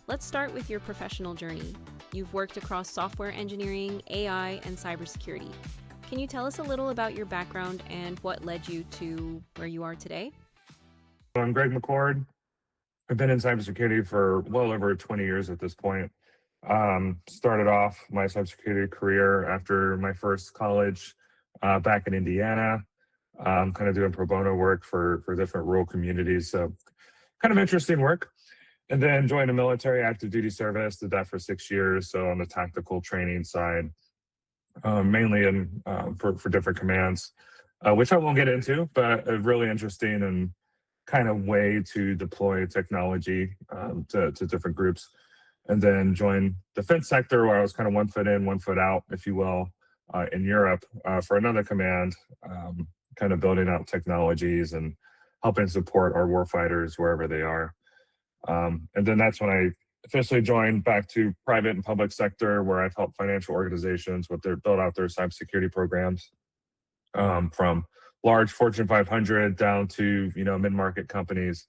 Let's start with your professional journey. You've worked across software engineering, AI, and cybersecurity. Can you tell us a little about your background and what led you to where you are today? I'm Greg McCord. I've been in cybersecurity for well over 20 years at this point. Started off my cybersecurity career after my first college back in Indiana, kind of doing pro bono work for different rural communities. So kind of interesting work. And then joined the military active duty service, did that for 6 years. So on the tactical training side, mainly for different commands, which I won't get into, but a really interesting and kind of way to deploy technology to different groups. And then joined defense sector where I was kind of 1 foot in, 1 foot out, if you will, in Europe for another command, kind of building out technologies and helping support our warfighters wherever they are. And then that's when I officially joined back to private and public sector, where I've helped financial organizations with their build out their cybersecurity programs, from large Fortune 500 down to mid-market companies,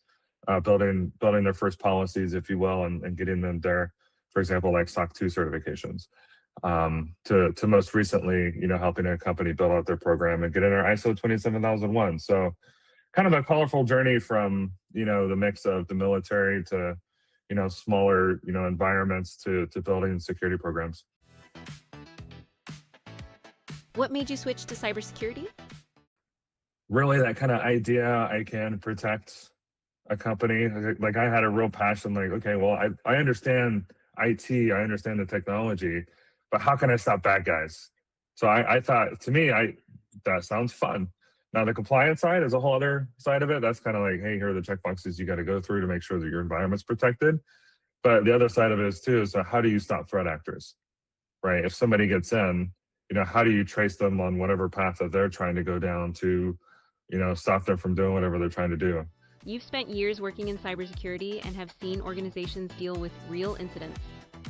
building their first policies, if you will, and getting them there. For example, like SOC 2 certifications. To most recently, helping a company build out their program and get in our ISO 27001. So kind of a colorful journey from the mix of the military to smaller environments to building security programs. What made you switch to cybersecurity? Really, that kind of idea I can protect a company. Like I had a real passion. Like, okay, well, I understand IT, I understand the technology, but how can I stop bad guys? So I thought, to me, that sounds fun. Now the compliance side is a whole other side of it. That's kind of like, hey, here are the checkboxes you got to go through to make sure that your environment's protected. But the other side of it is too, so how do you stop threat actors, right? If somebody gets in, how do you trace them on whatever path that they're trying to go down to, stop them from doing whatever they're trying to do? You've spent years working in cybersecurity and have seen organizations deal with real incidents.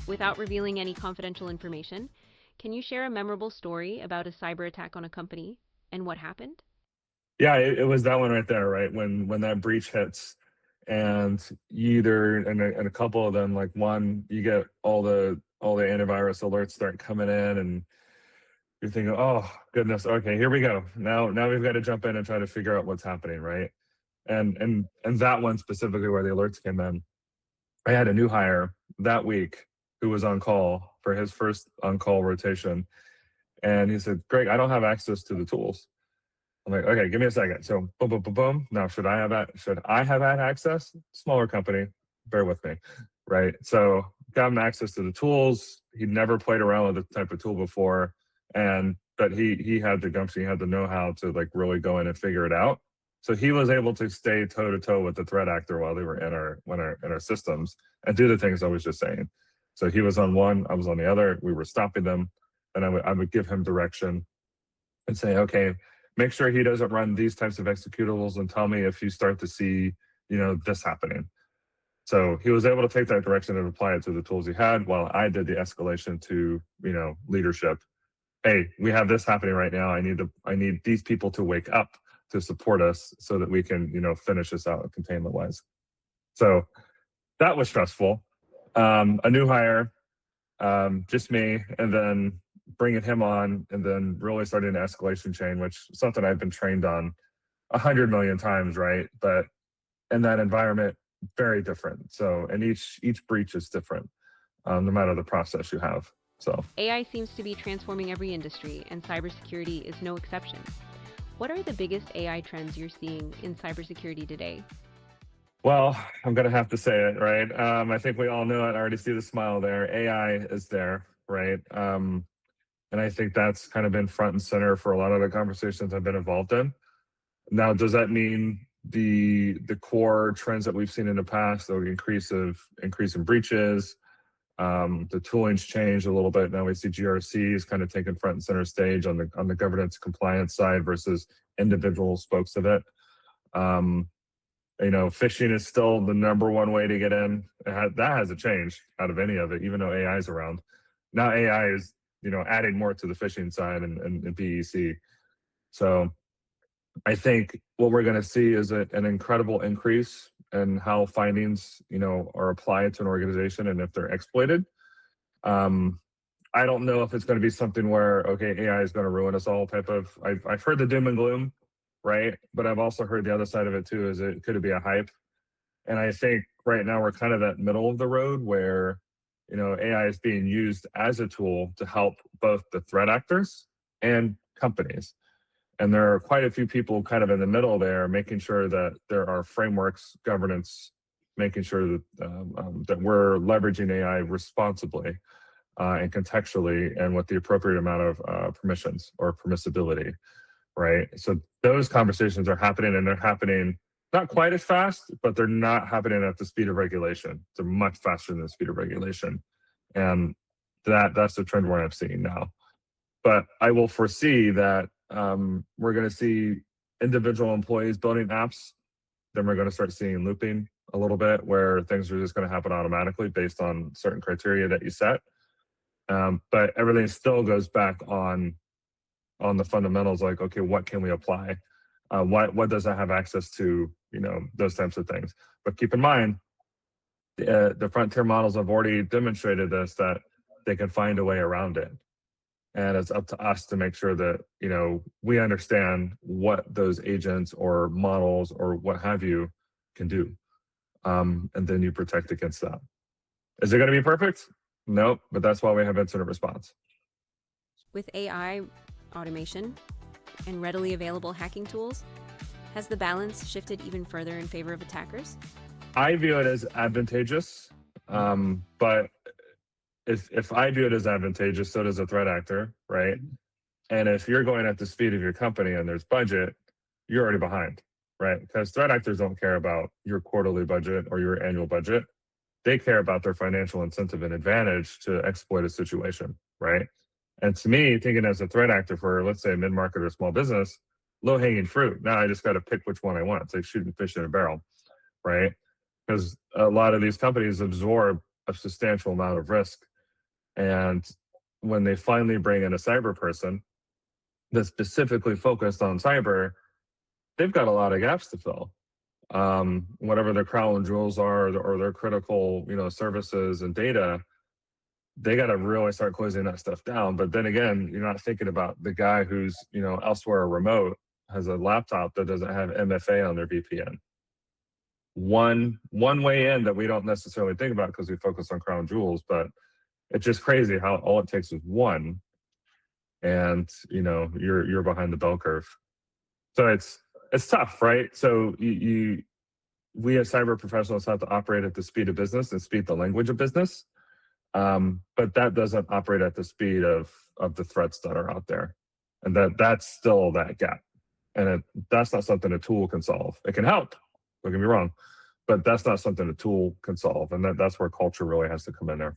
Without revealing any confidential information, can you share a memorable story about a cyber attack on a company and what happened? Yeah, it was that one right there, right? When that breach hits, and you either and a couple of them, like one, you get all the antivirus alerts start coming in, and you're thinking, oh goodness, okay, here we go. Now we've got to jump in and try to figure out what's happening, right? And that one specifically where the alerts came in, I had a new hire that week who was on call for his first on call rotation, and he said, Greg, I don't have access to the tools. I'm like, okay, give me a second. So boom, boom, boom, boom. Now, should I have had access? Smaller company, bear with me, right? So got him access to the tools. He'd never played around with this type of tool before, but he had the gumption, he had the know-how to like really go in and figure it out. So he was able to stay toe to toe with the threat actor while they were in our systems and do the things I was just saying. So he was on one, I was on the other. We were stopping them, and I would give him direction and say, okay, make sure he doesn't run these types of executables and tell me if you start to see, this happening. So he was able to take that direction and apply it to the tools he had while I did the escalation to, leadership. Hey, we have this happening right now. I need these people to wake up to support us so that we can, finish this out containment wise. So that was stressful. A new hire, just me, and then bringing him on, and then really starting an escalation chain, which is something I've been trained on 100 million times, right? But in that environment, very different. So, and each breach is different, no matter the process you have. So, AI seems to be transforming every industry, and cybersecurity is no exception. What are the biggest AI trends you're seeing in cybersecurity today? well, I'm gonna have to say it, right? I think we all know it. I already see the smile there. AI is there, right? And I think that's kind of been front and center for a lot of the conversations I've been involved in. Now, does that mean the core trends that we've seen in the past, the increase in breaches, the tooling's changed a little bit. Now we see GRCs kind of taking front and center stage on the governance compliance side versus individual spokes of it. Phishing is still the number one way to get in. That hasn't changed out of any of it, even though AI is around. Now AI is adding more to the phishing side and BEC. So I think what we're going to see is an incredible increase and how findings, are applied to an organization and if they're exploited. Um, I don't know if it's going to be something where, okay, AI is going to ruin us all type of. I've heard the doom and gloom, right? But I've also heard the other side of it too. Is it could it be a hype? And I think right now we're kind of that middle of the road where, AI is being used as a tool to help both the threat actors and companies. And there are quite a few people kind of in the middle there, making sure that there are frameworks, governance, making sure that we're leveraging AI responsibly and contextually and with the appropriate amount of permissions or permissibility, right? So those conversations are happening, and they're happening not quite as fast, but they're not happening at the speed of regulation. They're much faster than the speed of regulation. And that's the trend where I'm seeing now. But I will foresee that we're going to see individual employees building apps. Then we're going to start seeing looping a little bit, where things are just going to happen automatically based on certain criteria that you set. But everything still goes back on the fundamentals, like, okay, what can we apply? What does it have access to? Those types of things. But keep in mind, the frontier models have already demonstrated this, that they can find a way around it. And it's up to us to make sure that, we understand what those agents or models or what have you can do. And then you protect against that. Is it going to be perfect? Nope, but that's why we have incident response. With AI, automation, and readily available hacking tools, has the balance shifted even further in favor of attackers? I view it as advantageous, but if I view it as advantageous, so does a threat actor, right? And if you're going at the speed of your company and there's budget, you're already behind, right? Because threat actors don't care about your quarterly budget or your annual budget. They care about their financial incentive and advantage to exploit a situation, right? And to me, thinking as a threat actor for, let's say, a mid-market or small business, low-hanging fruit. Now I just got to pick which one I want. It's like shooting fish in a barrel, right? Because a lot of these companies absorb a substantial amount of risk. And when they finally bring in a cyber person that's specifically focused on cyber, they've got a lot of gaps to fill. Whatever their crown jewels are, or their critical, services and data, they got to really start closing that stuff down. But then again, you're not thinking about the guy who's, elsewhere remote, has a laptop that doesn't have MFA on their VPN. One way in that we don't necessarily think about because we focus on crown jewels, but it's just crazy how all it takes is one, and you're behind the bell curve. So it's tough, right? So we as cyber professionals have to operate at the speed of business and speak the language of business. But that doesn't operate at the speed of the threats that are out there. And that's still that gap. And that's not something a tool can solve. It can help, don't get me wrong, but that's not something a tool can solve. And that's where culture really has to come in there.